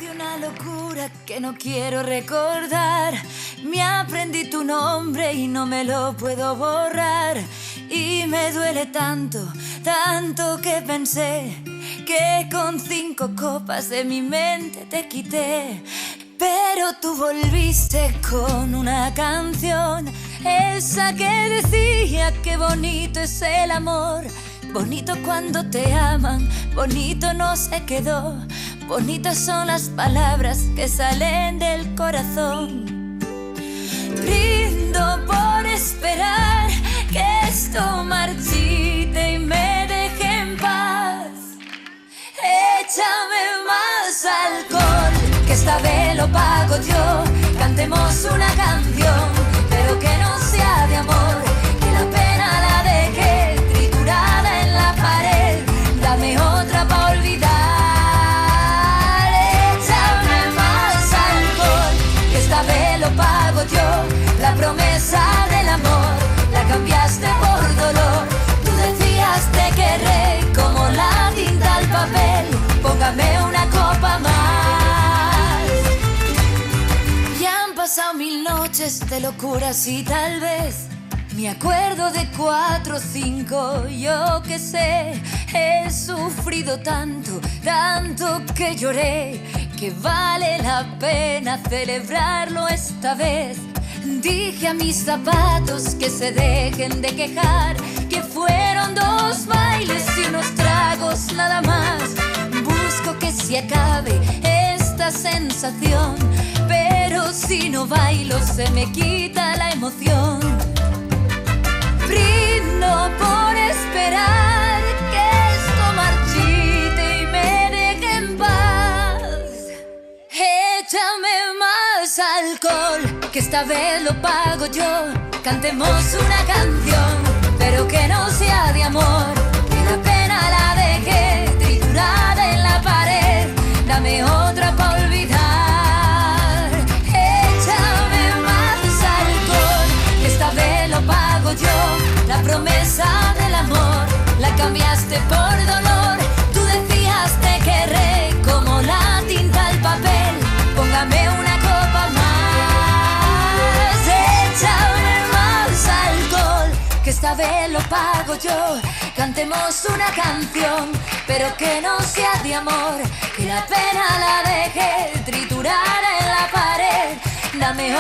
Hice una locura que no quiero recordar. Me aprendí tu nombre y no me lo puedo borrar. Y me duele tanto, tanto que pensé que con 5 copas de mi mente te quité. Pero tú volviste con una canción, esa que decía que bonito es el amor. Bonito cuando te aman, bonito no se quedó. Bonitas son las palabras que salen del corazón. Brindo por esperar que esto marchite y me deje en paz. Échame más alcohol, que esta vez lo pago yo. Cantemos una canción, pero que no sea de amor. Que la pena la dejé triturada en la pared. Dame otra pa' olvidar. Échame más alcohol, que esta vez lo pago yo. La promesa del amor la cambiaste por dolor. Tú decías te querré como la tinta al papel. Póngame una copa más. Ya han pasado 1000 noches de locuras y tal vez me acuerdo de 4 o 5, yo que sé. He sufrido tanto, tanto que lloré, que vale la pena celebrarlo esta vez. Dije a mis zapatos que se dejen de quejar, que fueron 2 bailes y unos tragos nada más. Busco que se acabe esta sensación, pero si no bailo se me quita la emoción. Brindo por esperar que esto marchite y me deje en paz. Échame más alcohol, que esta vez lo pago yo. Cantemos una canción, pero que no sea de amor. Que la pena la dejé triturada en la pared. Dame otra pa' olvidar. Échame más alcohol, que esta vez lo pago yo. La promesa del amor la cambiaste por dolor. Tú decías te querré como la tinta al papel. Póngame una copa más. Échame más alcohol, que esta vez lo pago yo. Cantemos una canción, pero que no sea de amor. Que la pena la dejé triturada en la pared. Dame